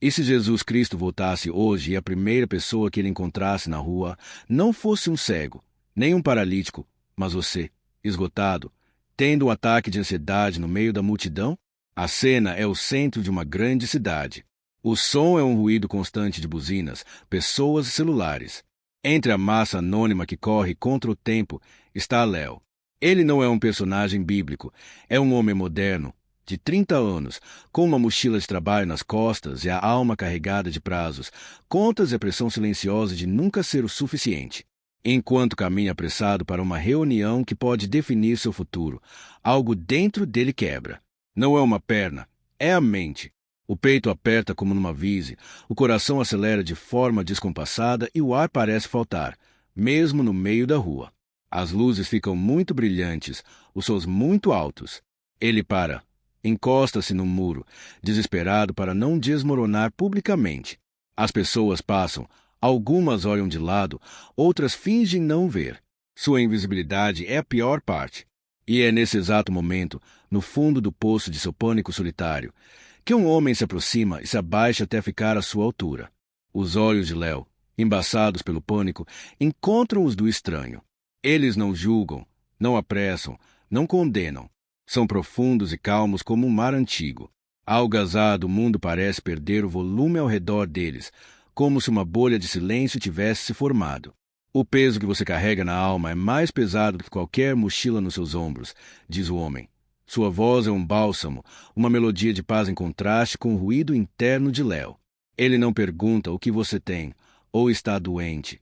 E se Jesus Cristo voltasse hoje e a primeira pessoa que ele encontrasse na rua não fosse um cego, nem um paralítico, mas você, esgotado, tendo um ataque de ansiedade no meio da multidão? A cena é o centro de uma grande cidade. O som é um ruído constante de buzinas, pessoas e celulares. Entre a massa anônima que corre contra o tempo está Léo. Ele não é um personagem bíblico, é um homem moderno, de 30 anos, com uma mochila de trabalho nas costas e a alma carregada de prazos, contas e a pressão silenciosa de nunca ser o suficiente. Enquanto caminha apressado para uma reunião que pode definir seu futuro, algo dentro dele quebra. Não é uma perna, é a mente. O peito aperta como numa vise, o coração acelera de forma descompassada e o ar parece faltar, mesmo no meio da rua. As luzes ficam muito brilhantes, os sons muito altos. Ele para, encosta-se num muro, desesperado para não desmoronar publicamente. As pessoas passam, algumas olham de lado, outras fingem não ver. Sua invisibilidade é a pior parte. E é nesse exato momento, no fundo do poço de seu pânico solitário, que um homem se aproxima e se abaixa até ficar à sua altura. Os olhos de Léo, embaçados pelo pânico, encontram os do estranho. Eles não julgam, não apressam, não condenam. São profundos e calmos como um mar antigo. Algazado, o mundo parece perder o volume ao redor deles, como se uma bolha de silêncio tivesse se formado. O peso que você carrega na alma é mais pesado que qualquer mochila nos seus ombros, diz o homem. Sua voz é um bálsamo, uma melodia de paz em contraste com o ruído interno de Léo. Ele não pergunta o que você tem, ou está doente.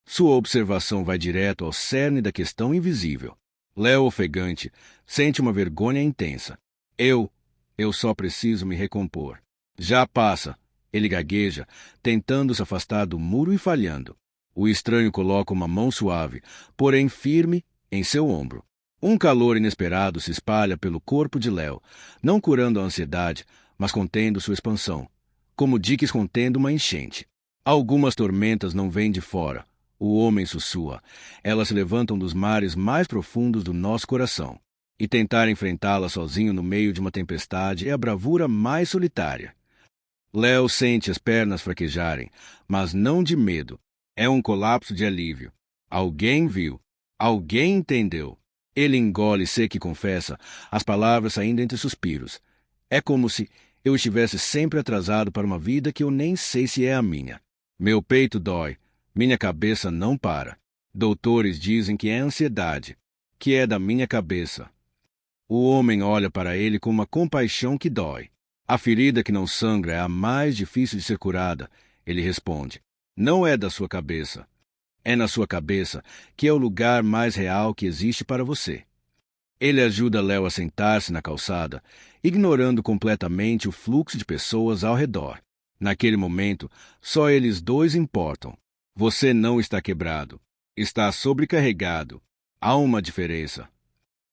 Sua observação vai direto ao cerne da questão invisível. Léo, ofegante, sente uma vergonha intensa. Eu só preciso me recompor. Já passa, ele gagueja, tentando se afastar do muro e falhando. O estranho coloca uma mão suave, porém firme, em seu ombro. Um calor inesperado se espalha pelo corpo de Léo, não curando a ansiedade, mas contendo sua expansão, como diques contendo uma enchente. Algumas tormentas não vêm de fora. O homem sussurra. Elas se levantam dos mares mais profundos do nosso coração. E tentar enfrentá-las sozinho no meio de uma tempestade é a bravura mais solitária. Léo sente as pernas fraquejarem, mas não de medo. É um colapso de alívio. Alguém viu. Alguém entendeu. Ele engole seco e confessa, as palavras saindo entre suspiros. É como se eu estivesse sempre atrasado para uma vida que eu nem sei se é a minha. Meu peito dói, minha cabeça não para. Doutores dizem que é ansiedade, que é da minha cabeça. O homem olha para ele com uma compaixão que dói. A ferida que não sangra é a mais difícil de ser curada, ele responde. Não é da sua cabeça. É na sua cabeça, que é o lugar mais real que existe para você. Ele ajuda Léo a sentar-se na calçada, ignorando completamente o fluxo de pessoas ao redor. Naquele momento, só eles dois importam. Você não está quebrado. Está sobrecarregado. Há uma diferença.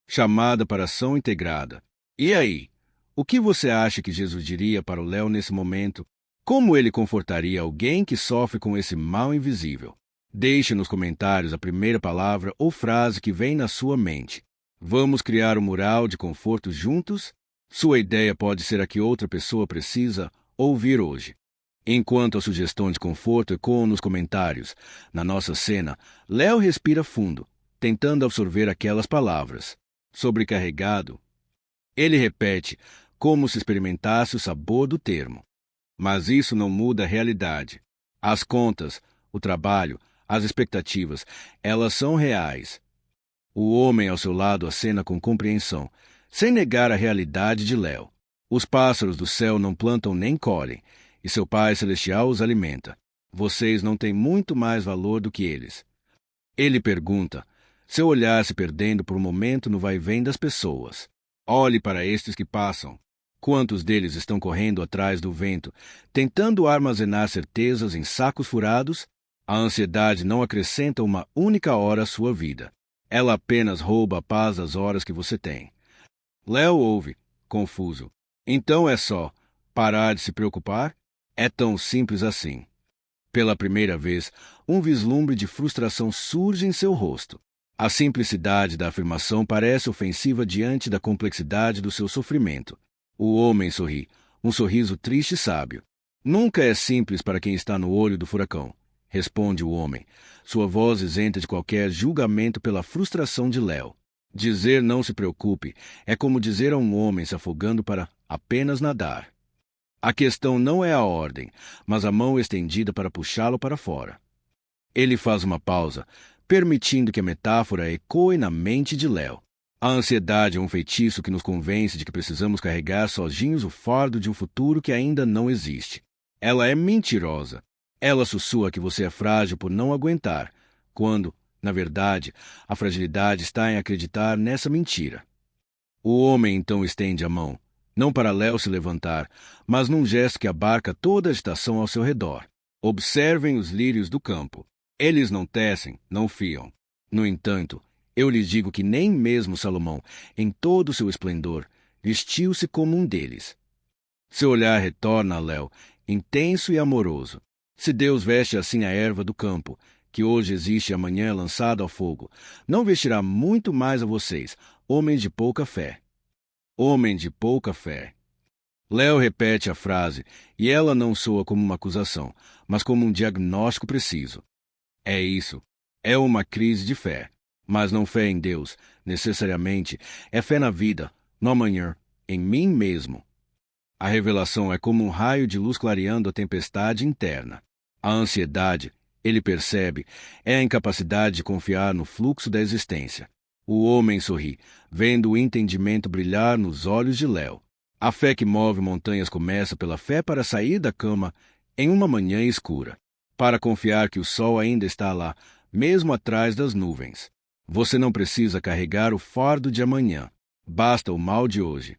Chamada para ação integrada. E aí? O que você acha que Jesus diria para o Léo nesse momento? Como ele confortaria alguém que sofre com esse mal invisível? Deixe nos comentários a primeira palavra ou frase que vem na sua mente. Vamos criar um mural de conforto juntos? Sua ideia pode ser a que outra pessoa precisa ouvir hoje. Enquanto a sugestão de conforto ecoa nos comentários, na nossa cena, Léo respira fundo, tentando absorver aquelas palavras. Sobrecarregado. Ele repete, como se experimentasse o sabor do termo. Mas isso não muda a realidade. As contas, o trabalho, as expectativas, elas são reais. O homem ao seu lado acena com compreensão, sem negar a realidade de Léo. Os pássaros do céu não plantam nem colhem, e seu Pai Celestial os alimenta. Vocês não têm muito mais valor do que eles. Ele pergunta, seu olhar se perdendo por um momento no vai-vém das pessoas. Olhe para estes que passam. Quantos deles estão correndo atrás do vento, tentando armazenar certezas em sacos furados? A ansiedade não acrescenta uma única hora à sua vida. Ela apenas rouba a paz das horas que você tem. Léo ouve, confuso. Então é só parar de se preocupar? É tão simples assim. Pela primeira vez, um vislumbre de frustração surge em seu rosto. A simplicidade da afirmação parece ofensiva diante da complexidade do seu sofrimento. O homem sorri, um sorriso triste e sábio. Nunca é simples para quem está no olho do furacão, responde o homem, sua voz isenta de qualquer julgamento pela frustração de Léo. Dizer não se preocupe é como dizer a um homem se afogando para apenas nadar. A questão não é a ordem, mas a mão estendida para puxá-lo para fora. Ele faz uma pausa, permitindo que a metáfora ecoe na mente de Léo. A ansiedade é um feitiço que nos convence de que precisamos carregar sozinhos o fardo de um futuro que ainda não existe. Ela é mentirosa. Ela sussurra que você é frágil por não aguentar, quando, na verdade, a fragilidade está em acreditar nessa mentira. O homem então estende a mão, não para Léo se levantar, mas num gesto que abarca toda a agitação ao seu redor. Observem os lírios do campo. Eles não tecem, não fiam. No entanto, eu lhes digo que nem mesmo Salomão, em todo o seu esplendor, vestiu-se como um deles. Seu olhar retorna a Léo, intenso e amoroso. Se Deus veste assim a erva do campo, que hoje existe e amanhã é lançada ao fogo, não vestirá muito mais a vocês, homens de pouca fé. Homem de pouca fé. Léo repete a frase, e ela não soa como uma acusação, mas como um diagnóstico preciso. É isso. É uma crise de fé. Mas não fé em Deus, necessariamente, é fé na vida, no amanhã, em mim mesmo. A revelação é como um raio de luz clareando a tempestade interna. A ansiedade, ele percebe, é a incapacidade de confiar no fluxo da existência. O homem sorri, vendo o entendimento brilhar nos olhos de Léo. A fé que move montanhas começa pela fé para sair da cama em uma manhã escura, para confiar que o sol ainda está lá, mesmo atrás das nuvens. Você não precisa carregar o fardo de amanhã, basta o mal de hoje.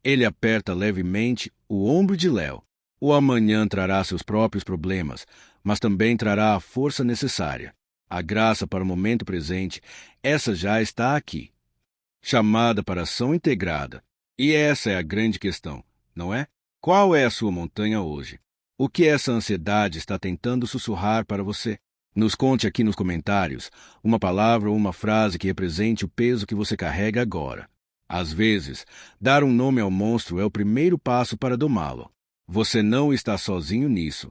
Ele aperta levemente o ombro de Léo. O amanhã trará seus próprios problemas, mas também trará a força necessária. A graça para o momento presente, essa já está aqui. Chamada para ação integrada. E essa é a grande questão, não é? Qual é a sua montanha hoje? O que essa ansiedade está tentando sussurrar para você? Nos conte aqui nos comentários uma palavra ou uma frase que represente o peso que você carrega agora. Às vezes, dar um nome ao monstro é o primeiro passo para domá-lo. Você não está sozinho nisso.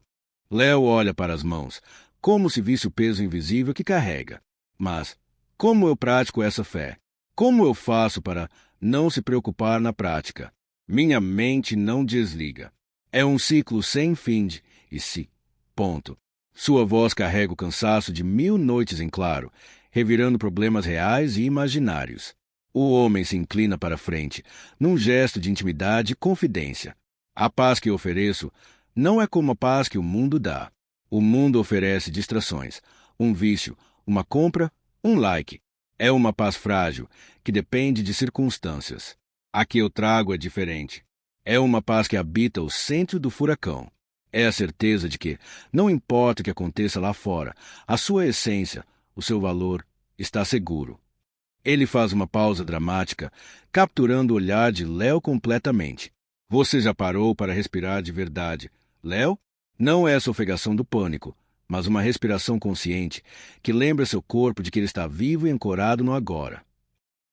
Léo olha para as mãos, como se visse o peso invisível que carrega. Mas, como eu pratico essa fé? Como eu faço para não se preocupar na prática? Minha mente não desliga. É um ciclo sem fim de e se. Ponto. Sua voz carrega o cansaço de 1000 noites em claro, revirando problemas reais e imaginários. O homem se inclina para a frente, num gesto de intimidade e confidência. A paz que ofereço não é como a paz que o mundo dá. O mundo oferece distrações, um vício, uma compra, um like. É uma paz frágil, que depende de circunstâncias. A que eu trago é diferente. É uma paz que habita o centro do furacão. É a certeza de que, não importa o que aconteça lá fora, a sua essência, o seu valor, está seguro. Ele faz uma pausa dramática, capturando o olhar de Léo completamente. Você já parou para respirar de verdade, Léo? Não é a sofregação do pânico, mas uma respiração consciente que lembra seu corpo de que ele está vivo e ancorado no agora.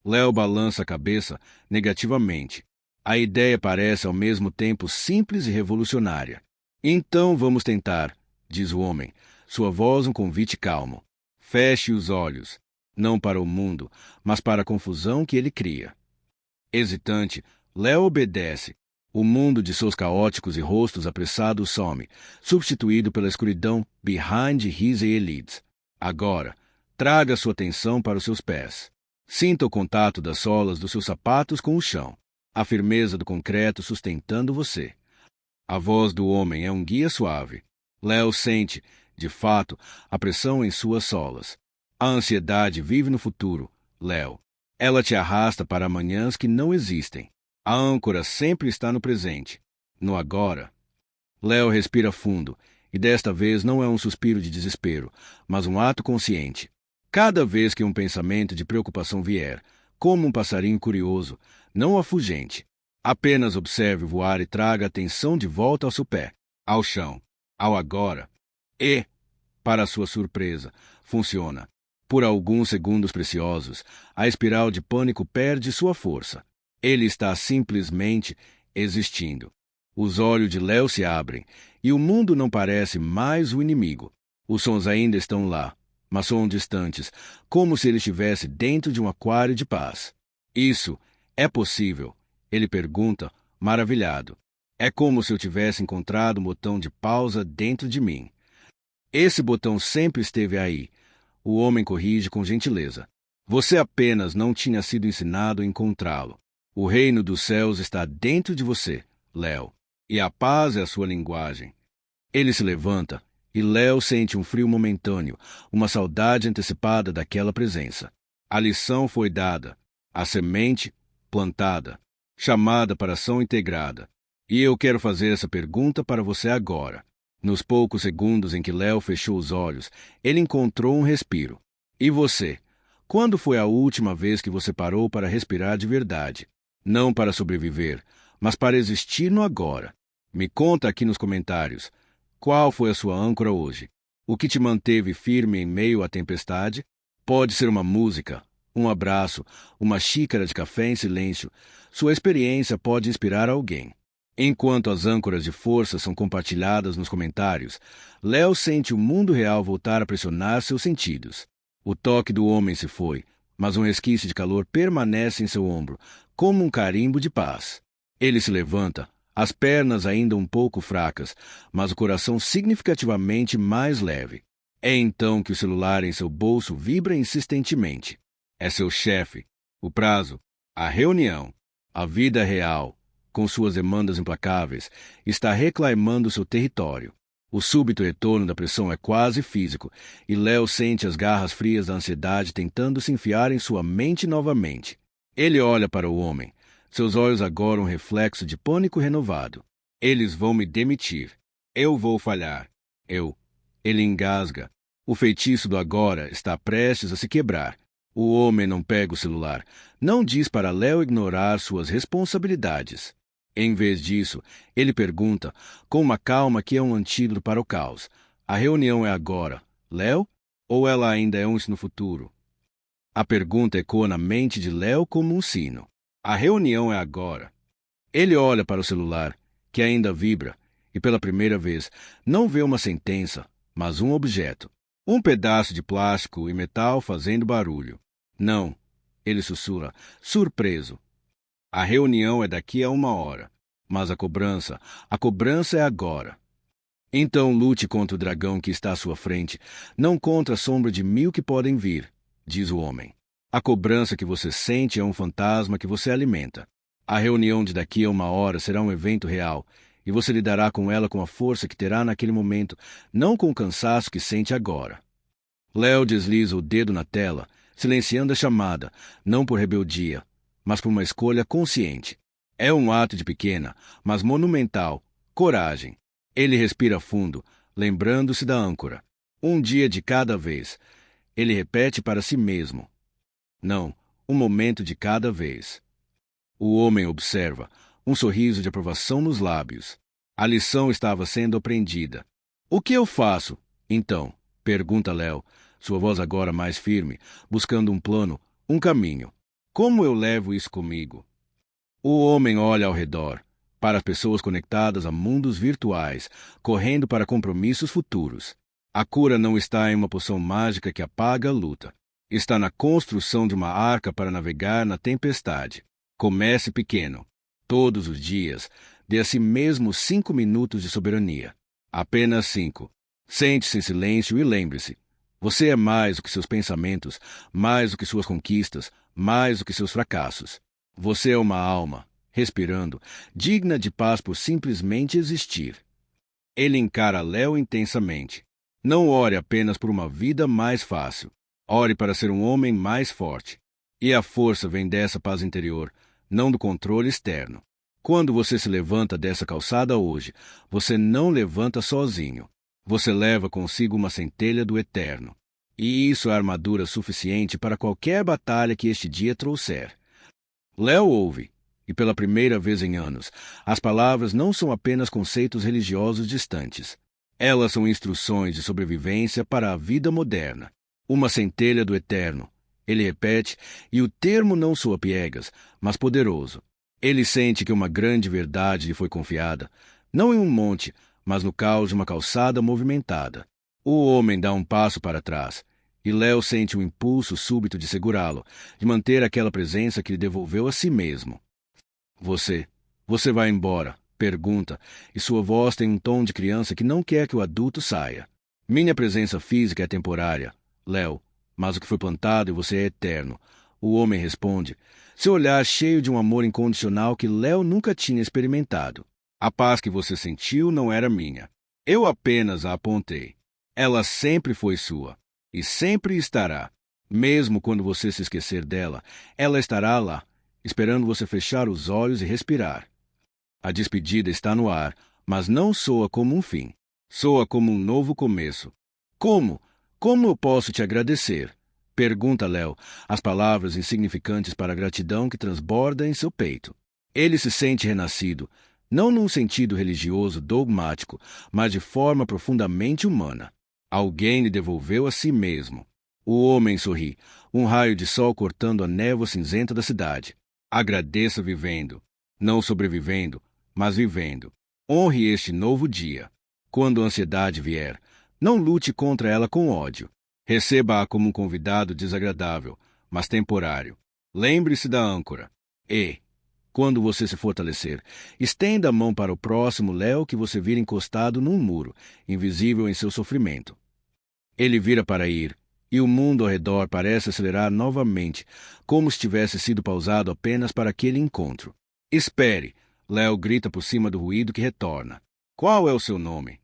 Léo balança a cabeça negativamente. A ideia parece ao mesmo tempo simples e revolucionária. Então vamos tentar, diz o homem, sua voz um convite calmo. Feche os olhos, não para o mundo, mas para a confusão que ele cria. Hesitante, Léo obedece. O mundo de seus caóticos e rostos apressados some, substituído pela escuridão behind his eyelids. Agora, traga sua atenção para os seus pés. Sinta o contato das solas dos seus sapatos com o chão, a firmeza do concreto sustentando você. A voz do homem é um guia suave. Léo sente, de fato, a pressão em suas solas. A ansiedade vive no futuro, Léo. Ela te arrasta para amanhãs que não existem. A âncora sempre está no presente, no agora. Léo respira fundo, e desta vez não é um suspiro de desespero, mas um ato consciente. Cada vez que um pensamento de preocupação vier, como um passarinho curioso, não afugente, apenas observe voar e traga a atenção de volta ao seu pé, ao chão, ao agora. E, para sua surpresa, funciona. Por alguns segundos preciosos, a espiral de pânico perde sua força. Ele está simplesmente existindo. Os olhos de Léo se abrem, e o mundo não parece mais o inimigo. Os sons ainda estão lá, mas são distantes, como se ele estivesse dentro de um aquário de paz. Isso é possível? Ele pergunta, maravilhado. É como se eu tivesse encontrado um botão de pausa dentro de mim. Esse botão sempre esteve aí. O homem corrige com gentileza. Você apenas não tinha sido ensinado a encontrá-lo. O reino dos céus está dentro de você, Léo, e a paz é a sua linguagem. Ele se levanta, e Léo sente um frio momentâneo, uma saudade antecipada daquela presença. A lição foi dada, a semente plantada, chamada para ação integrada. E eu quero fazer essa pergunta para você agora. Nos poucos segundos em que Léo fechou os olhos, ele encontrou um respiro. E você? Quando foi a última vez que você parou para respirar de verdade? Não para sobreviver, mas para existir no agora. Me conta aqui nos comentários. Qual foi a sua âncora hoje? O que te manteve firme em meio à tempestade? Pode ser uma música, um abraço, uma xícara de café em silêncio. Sua experiência pode inspirar alguém. Enquanto as âncoras de força são compartilhadas nos comentários, Léo sente o mundo real voltar a pressionar seus sentidos. O toque do homem se foi, mas um resquício de calor permanece em seu ombro, como um carimbo de paz. Ele se levanta, as pernas ainda um pouco fracas, mas o coração significativamente mais leve. É então que o celular em seu bolso vibra insistentemente. É seu chefe, o prazo, a reunião, a vida real, com suas demandas implacáveis, está reclamando seu território. O súbito retorno da pressão é quase físico, e Léo sente as garras frias da ansiedade tentando se enfiar em sua mente novamente. Ele olha para o homem, seus olhos agora um reflexo de pânico renovado. Eles vão me demitir. Eu vou falhar. Ele engasga. O feitiço do agora está prestes a se quebrar. O homem não pega o celular, não diz para Léo ignorar suas responsabilidades. Em vez disso, ele pergunta, com uma calma que é um antídoto para o caos: a reunião é agora, Léo? Ou ela ainda é no futuro? A pergunta ecoa na mente de Léo como um sino. A reunião é agora. Ele olha para o celular, que ainda vibra, e pela primeira vez não vê uma sentença, mas um objeto. Um pedaço de plástico e metal fazendo barulho. Não, ele sussurra, surpreso. A reunião é daqui a 1 hora, mas a cobrança é agora. Então lute contra o dragão que está à sua frente, não contra a sombra de 1000 que podem vir, diz o homem. A cobrança que você sente é um fantasma que você alimenta. A reunião de daqui a 1 hora será um evento real, e você lidará com ela com a força que terá naquele momento, não com o cansaço que sente agora. Léo desliza o dedo na tela, silenciando a chamada, não por rebeldia, mas por uma escolha consciente. É um ato de pequena, mas monumental, coragem. Ele respira fundo, lembrando-se da âncora. Um dia de cada vez. Ele repete para si mesmo. Não, um momento de cada vez. O homem observa, um sorriso de aprovação nos lábios. A lição estava sendo aprendida. O que eu faço, então? Pergunta Léo, sua voz agora mais firme, buscando um plano, um caminho. Como eu levo isso comigo? O homem olha ao redor, para as pessoas conectadas a mundos virtuais, correndo para compromissos futuros. A cura não está em uma poção mágica que apaga a luta. Está na construção de uma arca para navegar na tempestade. Comece pequeno. Todos os dias, dê a si mesmo 5 minutos de soberania. Apenas 5. Sente-se em silêncio e lembre-se. Você é mais do que seus pensamentos, mais do que suas conquistas, mais do que seus fracassos. Você é uma alma, respirando, digna de paz por simplesmente existir. Ele encara Léo intensamente. Não ore apenas por uma vida mais fácil. Ore para ser um homem mais forte. E a força vem dessa paz interior, não do controle externo. Quando você se levanta dessa calçada hoje, você não levanta sozinho. Você leva consigo uma centelha do eterno. E isso é armadura suficiente para qualquer batalha que este dia trouxer. Léo ouve, e pela primeira vez em anos, as palavras não são apenas conceitos religiosos distantes. Elas são instruções de sobrevivência para a vida moderna. Uma centelha do eterno. Ele repete, e o termo não soa piegas, mas poderoso. Ele sente que uma grande verdade lhe foi confiada, não em um monte, mas no caos de uma calçada movimentada. O homem dá um passo para trás, e Léo sente um impulso súbito de segurá-lo, de manter aquela presença que lhe devolveu a si mesmo. Você vai embora? Pergunta, e sua voz tem um tom de criança que não quer que o adulto saia. Minha presença física é temporária, Léo, mas o que foi plantado em você é eterno. O homem responde, seu olhar cheio de um amor incondicional que Léo nunca tinha experimentado. A paz que você sentiu não era minha. Eu apenas a apontei. Ela sempre foi sua, e sempre estará. Mesmo quando você se esquecer dela, ela estará lá, esperando você fechar os olhos e respirar. A despedida está no ar, mas não soa como um fim. Soa como um novo começo. Como? Como eu posso te agradecer? Pergunta Léo, as palavras insignificantes para a gratidão que transborda em seu peito. Ele se sente renascido, não num sentido religioso dogmático, mas de forma profundamente humana. Alguém lhe devolveu a si mesmo. O homem sorri, um raio de sol cortando a névoa cinzenta da cidade. Agradeça vivendo, não sobrevivendo, mas vivendo. Honre este novo dia. Quando a ansiedade vier, não lute contra ela com ódio. Receba-a como um convidado desagradável, mas temporário. Lembre-se da âncora. E, quando você se fortalecer, estenda a mão para o próximo Léo que você vira encostado num muro, invisível em seu sofrimento. Ele vira para ir, e o mundo ao redor parece acelerar novamente, como se tivesse sido pausado apenas para aquele encontro. Espere! Léo grita por cima do ruído que retorna. Qual é o seu nome?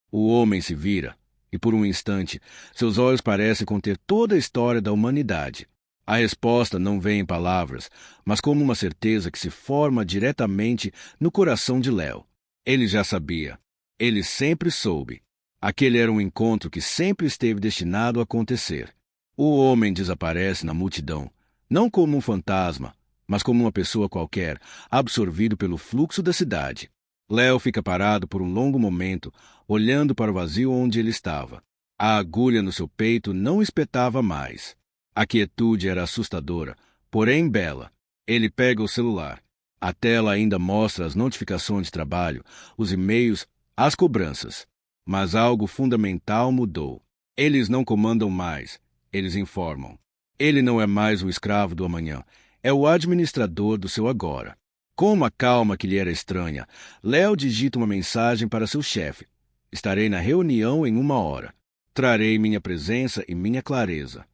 O homem se vira, e por um instante, seus olhos parecem conter toda a história da humanidade. A resposta não vem em palavras, mas como uma certeza que se forma diretamente no coração de Léo. Ele já sabia. Ele sempre soube. Aquele era um encontro que sempre esteve destinado a acontecer. O homem desaparece na multidão, não como um fantasma, mas como uma pessoa qualquer, absorvido pelo fluxo da cidade. Léo fica parado por um longo momento, olhando para o vazio onde ele estava. A agulha no seu peito não espetava mais. A quietude era assustadora, porém bela. Ele pega o celular. A tela ainda mostra as notificações de trabalho, os e-mails, as cobranças. Mas algo fundamental mudou. Eles não comandam mais, eles informam. Ele não é mais o escravo do amanhã, é o administrador do seu agora. Com uma calma que lhe era estranha, Léo digita uma mensagem para seu chefe. Estarei na reunião em 1 hora. Trarei minha presença e minha clareza.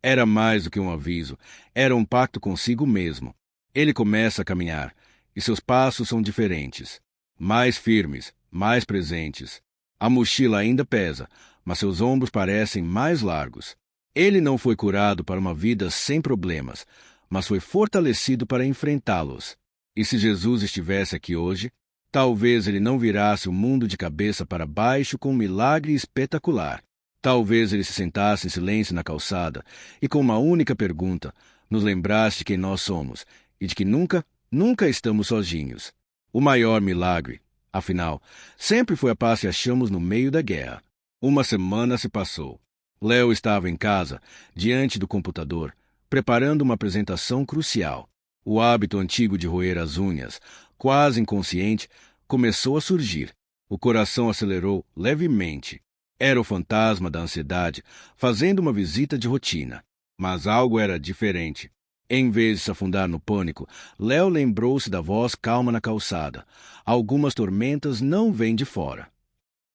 Era mais do que um aviso, era um pacto consigo mesmo. Ele começa a caminhar, e seus passos são diferentes. Mais firmes, mais presentes. A mochila ainda pesa, mas seus ombros parecem mais largos. Ele não foi curado para uma vida sem problemas, mas foi fortalecido para enfrentá-los. E se Jesus estivesse aqui hoje, talvez ele não virasse o mundo de cabeça para baixo com um milagre espetacular. Talvez ele se sentasse em silêncio na calçada e com uma única pergunta nos lembrasse de quem nós somos e de que nunca, nunca estamos sozinhos. O maior milagre, afinal, sempre foi a paz que achamos no meio da guerra. 1 semana se passou. Léo estava em casa, diante do computador, preparando uma apresentação crucial. O hábito antigo de roer as unhas, quase inconsciente, começou a surgir. O coração acelerou levemente. Era o fantasma da ansiedade, fazendo uma visita de rotina. Mas algo era diferente. Em vez de se afundar no pânico, Léo lembrou-se da voz calma na calçada. Algumas tormentas não vêm de fora.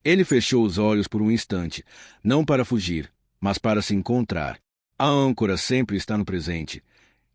Ele fechou os olhos por um instante, não para fugir, mas para se encontrar. A âncora sempre está no presente.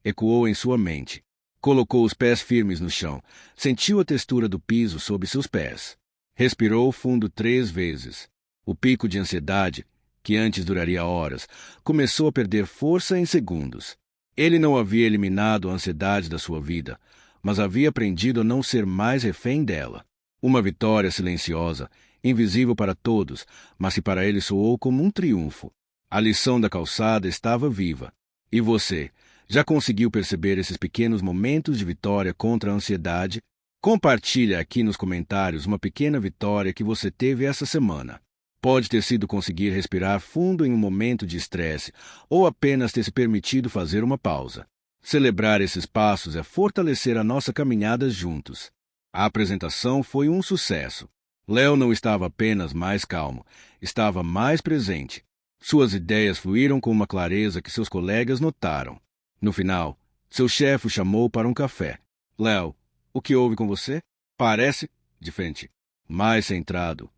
Ecoou em sua mente. Colocou os pés firmes no chão. Sentiu a textura do piso sob seus pés. Respirou fundo 3 vezes. O pico de ansiedade, que antes duraria horas, começou a perder força em segundos. Ele não havia eliminado a ansiedade da sua vida, mas havia aprendido a não ser mais refém dela. Uma vitória silenciosa, invisível para todos, mas que para ele soou como um triunfo. A lição da calçada estava viva. E você, já conseguiu perceber esses pequenos momentos de vitória contra a ansiedade? Compartilhe aqui nos comentários uma pequena vitória que você teve essa semana. Pode ter sido conseguir respirar fundo em um momento de estresse, ou apenas ter se permitido fazer uma pausa. Celebrar esses passos é fortalecer a nossa caminhada juntos. A apresentação foi um sucesso. Léo não estava apenas mais calmo, estava mais presente. Suas ideias fluíram com uma clareza que seus colegas notaram. No final, seu chefe o chamou para um café. Léo, o que houve com você? Parece diferente, mais centrado.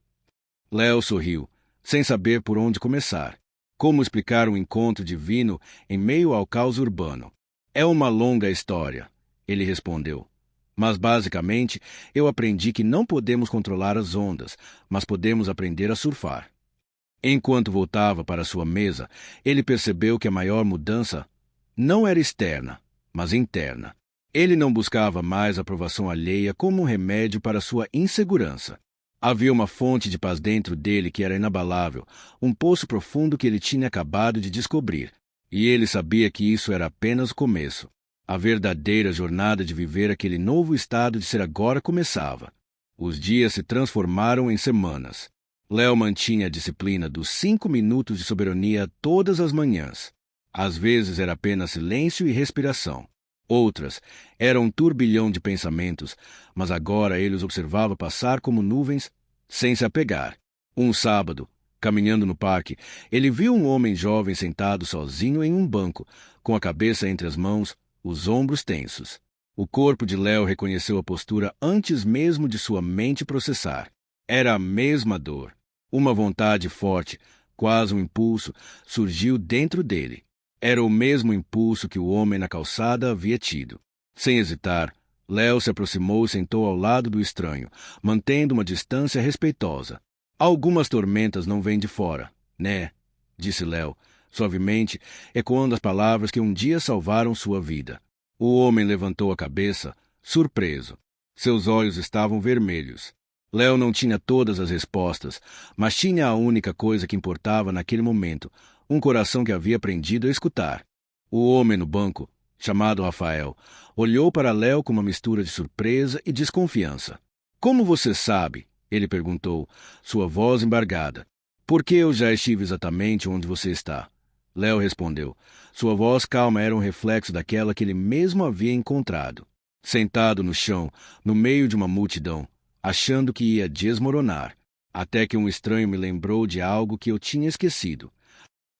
Léo sorriu, sem saber por onde começar. Como explicar um encontro divino em meio ao caos urbano? É uma longa história, ele respondeu. Mas, basicamente, eu aprendi que não podemos controlar as ondas, mas podemos aprender a surfar. Enquanto voltava para sua mesa, ele percebeu que a maior mudança não era externa, mas interna. Ele não buscava mais aprovação alheia como um remédio para sua insegurança. Havia uma fonte de paz dentro dele que era inabalável, um poço profundo que ele tinha acabado de descobrir. E ele sabia que isso era apenas o começo. A verdadeira jornada de viver aquele novo estado de ser agora começava. Os dias se transformaram em semanas. Léo mantinha a disciplina dos 5 minutos de soberania todas as manhãs. Às vezes era apenas silêncio e respiração. Outras eram um turbilhão de pensamentos, mas agora ele os observava passar como nuvens, sem se apegar. Um sábado, caminhando no parque, ele viu um homem jovem sentado sozinho em um banco, com a cabeça entre as mãos, os ombros tensos. O corpo de Léo reconheceu a postura antes mesmo de sua mente processar. Era a mesma dor. Uma vontade forte, quase um impulso, surgiu dentro dele. Era o mesmo impulso que o homem na calçada havia tido. Sem hesitar, Léo se aproximou e sentou ao lado do estranho, mantendo uma distância respeitosa. Algumas tormentas não vêm de fora, né? Disse Léo, suavemente, ecoando as palavras que um dia salvaram sua vida. O homem levantou a cabeça, surpreso. Seus olhos estavam vermelhos. Léo não tinha todas as respostas, mas tinha a única coisa que importava naquele momento, um coração que havia aprendido a escutar. O homem no banco, chamado Rafael, olhou para Léo com uma mistura de surpresa e desconfiança. Como você sabe? Ele perguntou, sua voz embargada. Porque eu já estive exatamente onde você está. Léo respondeu. Sua voz calma era um reflexo daquela que ele mesmo havia encontrado. Sentado no chão, no meio de uma multidão, achando que ia desmoronar, até que um estranho me lembrou de algo que eu tinha esquecido.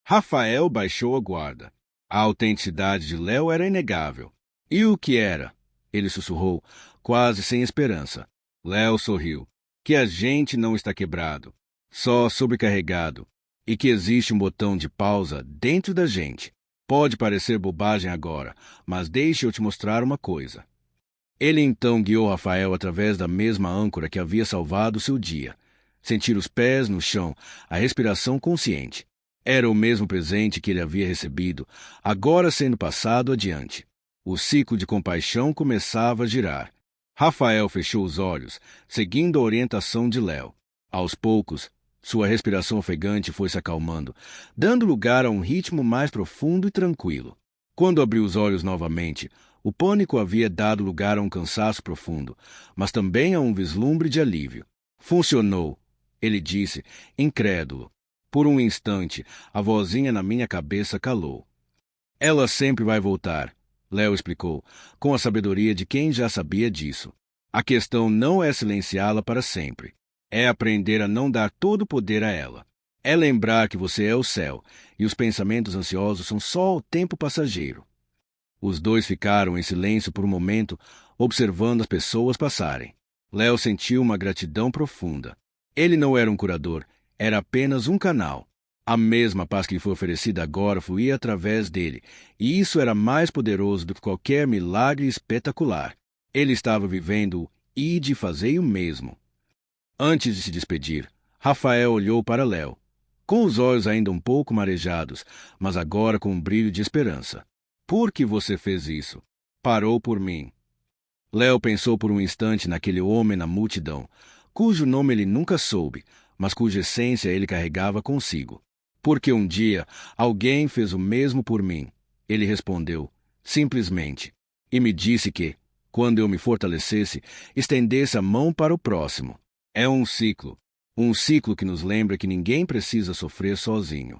Rafael baixou a guarda. A autenticidade de Léo era inegável. E o que era? Ele sussurrou, quase sem esperança. Léo sorriu. Que a gente não está quebrado, só sobrecarregado, e que existe um botão de pausa dentro da gente. Pode parecer bobagem agora, mas deixe eu te mostrar uma coisa. Ele então guiou Rafael através da mesma âncora que havia salvado seu dia. Sentir os pés no chão, a respiração consciente. Era o mesmo presente que ele havia recebido, agora sendo passado adiante. O ciclo de compaixão começava a girar. Rafael fechou os olhos, seguindo a orientação de Léo. Aos poucos, sua respiração ofegante foi se acalmando, dando lugar a um ritmo mais profundo e tranquilo. Quando abriu os olhos novamente, o pânico havia dado lugar a um cansaço profundo, mas também a um vislumbre de alívio. Funcionou, ele disse, incrédulo. Por um instante, a vozinha na minha cabeça calou. Ela sempre vai voltar, Léo explicou, com a sabedoria de quem já sabia disso. A questão não é silenciá-la para sempre. É aprender a não dar todo o poder a ela. É lembrar que você é o céu, e os pensamentos ansiosos são só o tempo passageiro. Os dois ficaram em silêncio por um momento, observando as pessoas passarem. Léo sentiu uma gratidão profunda. Ele não era um curador, era apenas um canal. A mesma paz que lhe foi oferecida agora fluía através dele, e isso era mais poderoso do que qualquer milagre espetacular. Ele estava vivendo o ide e fazei o mesmo. Antes de se despedir, Rafael olhou para Léo, com os olhos ainda um pouco marejados, mas agora com um brilho de esperança. Por que você fez isso? Parou por mim. Léo pensou por um instante naquele homem na multidão, cujo nome ele nunca soube, mas cuja essência ele carregava consigo. Porque um dia alguém fez o mesmo por mim, ele respondeu, simplesmente, e me disse que, quando eu me fortalecesse, estendesse a mão para o próximo. É um ciclo que nos lembra que ninguém precisa sofrer sozinho.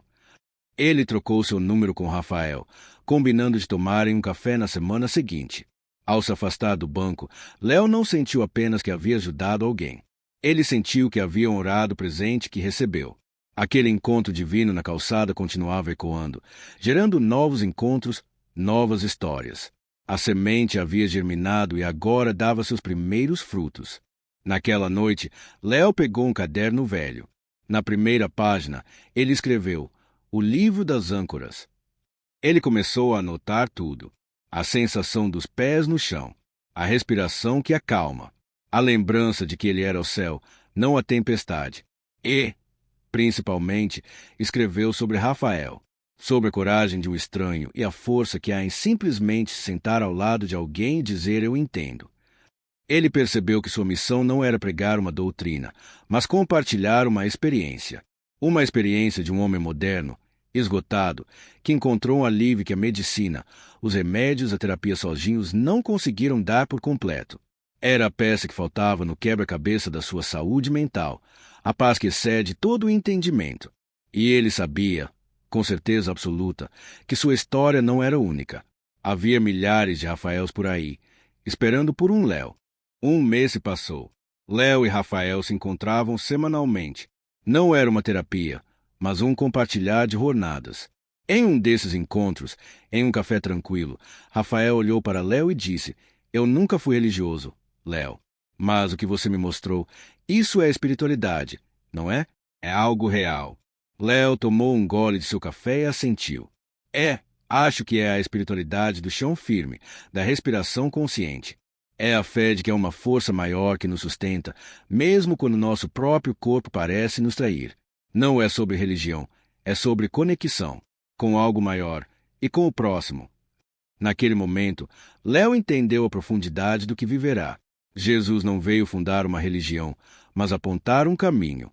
Ele trocou seu número com Rafael, combinando de tomarem um café na semana seguinte. Ao se afastar do banco, Léo não sentiu apenas que havia ajudado alguém. Ele sentiu que havia honrado o presente que recebeu. Aquele encontro divino na calçada continuava ecoando, gerando novos encontros, novas histórias. A semente havia germinado e agora dava seus primeiros frutos. Naquela noite, Léo pegou um caderno velho. Na primeira página, ele escreveu O Livro das Âncoras. Ele começou a anotar tudo. A sensação dos pés no chão, a respiração que acalma, a lembrança de que ele era o céu, não a tempestade. E, principalmente, escreveu sobre Rafael, sobre a coragem de um estranho e a força que há em simplesmente se sentar ao lado de alguém e dizer eu entendo. Ele percebeu que sua missão não era pregar uma doutrina, mas compartilhar uma experiência de um homem moderno, esgotado, que encontrou um alívio que a medicina, os remédios e a terapia sozinhos não conseguiram dar por completo. Era a peça que faltava no quebra-cabeça da sua saúde mental, a paz que excede todo o entendimento. E ele sabia, com certeza absoluta, que sua história não era única. Havia milhares de Rafaels por aí, esperando por um Léo. Um mês se passou. Léo e Rafael se encontravam semanalmente. Não era uma terapia, mas um compartilhar de jornadas. Em um desses encontros, em um café tranquilo, Rafael olhou para Léo e disse: Eu nunca fui religioso, Léo. Mas o que você me mostrou, isso é espiritualidade, não é? É algo real. Léo tomou um gole de seu café e assentiu. Acho que é a espiritualidade do chão firme, da respiração consciente. É a fé de que há uma força maior que nos sustenta, mesmo quando nosso próprio corpo parece nos trair. Não é sobre religião, é sobre conexão com algo maior e com o próximo. Naquele momento, Léo entendeu a profundidade do que viverá. Jesus não veio fundar uma religião, mas apontar um caminho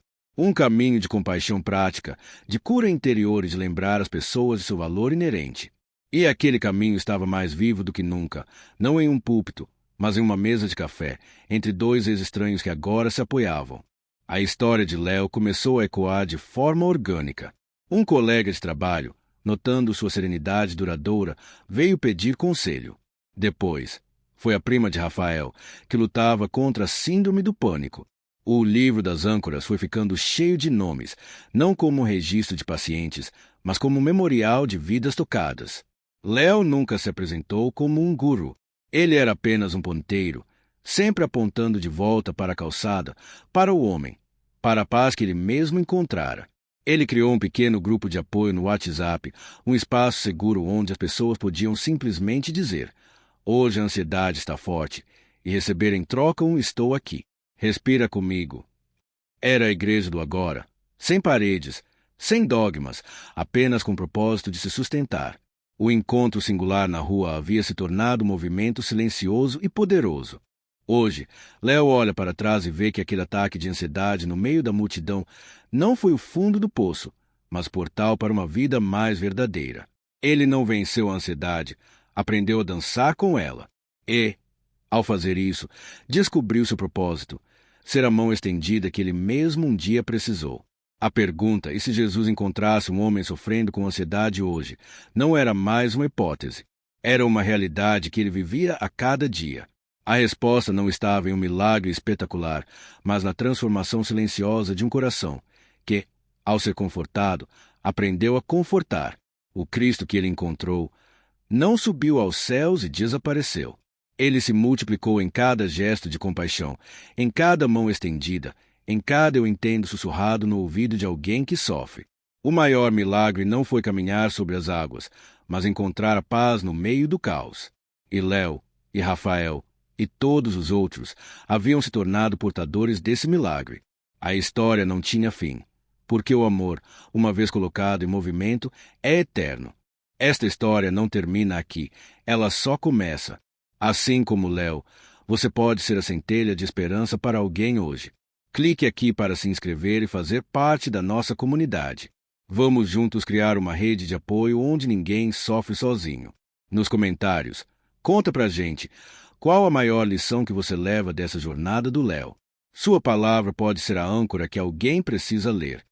de compaixão prática, de cura interior e de lembrar as pessoas de seu valor inerente. E aquele caminho estava mais vivo do que nunca, não em um púlpito, mas em uma mesa de café, entre dois ex-estranhos que agora se apoiavam. A história de Léo começou a ecoar de forma orgânica. Um colega de trabalho, notando sua serenidade duradoura, veio pedir conselho. Depois, foi a prima de Rafael, que lutava contra a síndrome do pânico. O livro das âncoras foi ficando cheio de nomes, não como um registro de pacientes, mas como um memorial de vidas tocadas. Léo nunca se apresentou como um guru. Ele era apenas um ponteiro, sempre apontando de volta para a calçada, para o homem, para a paz que ele mesmo encontrara. Ele criou um pequeno grupo de apoio no WhatsApp, um espaço seguro onde as pessoas podiam simplesmente dizer: hoje a ansiedade está forte, e receber em troca um estou aqui. Respira comigo. Era a igreja do agora, sem paredes, sem dogmas, apenas com o propósito de se sustentar. O encontro singular na rua havia se tornado um movimento silencioso e poderoso. Hoje, Léo olha para trás e vê que aquele ataque de ansiedade no meio da multidão não foi o fundo do poço, mas portal para uma vida mais verdadeira. Ele não venceu a ansiedade, aprendeu a dançar com ela. E, ao fazer isso, descobriu seu propósito, ser a mão estendida que ele mesmo um dia precisou. A pergunta, e se Jesus encontrasse um homem sofrendo com ansiedade hoje, não era mais uma hipótese. Era uma realidade que ele vivia a cada dia. A resposta não estava em um milagre espetacular, mas na transformação silenciosa de um coração, que, ao ser confortado, aprendeu a confortar. O Cristo que ele encontrou não subiu aos céus e desapareceu. Ele se multiplicou em cada gesto de compaixão, em cada mão estendida, em cada eu entendo sussurrado no ouvido de alguém que sofre. O maior milagre não foi caminhar sobre as águas, mas encontrar a paz no meio do caos. E Léo, e Rafael, e todos os outros haviam se tornado portadores desse milagre. A história não tinha fim, porque o amor, uma vez colocado em movimento, é eterno. Esta história não termina aqui, ela só começa. Assim como Léo, você pode ser a centelha de esperança para alguém hoje. Clique aqui para se inscrever e fazer parte da nossa comunidade. Vamos juntos criar uma rede de apoio onde ninguém sofre sozinho. Nos comentários, conta pra gente qual a maior lição que você leva dessa jornada do Léo. Sua palavra pode ser a âncora que alguém precisa ler.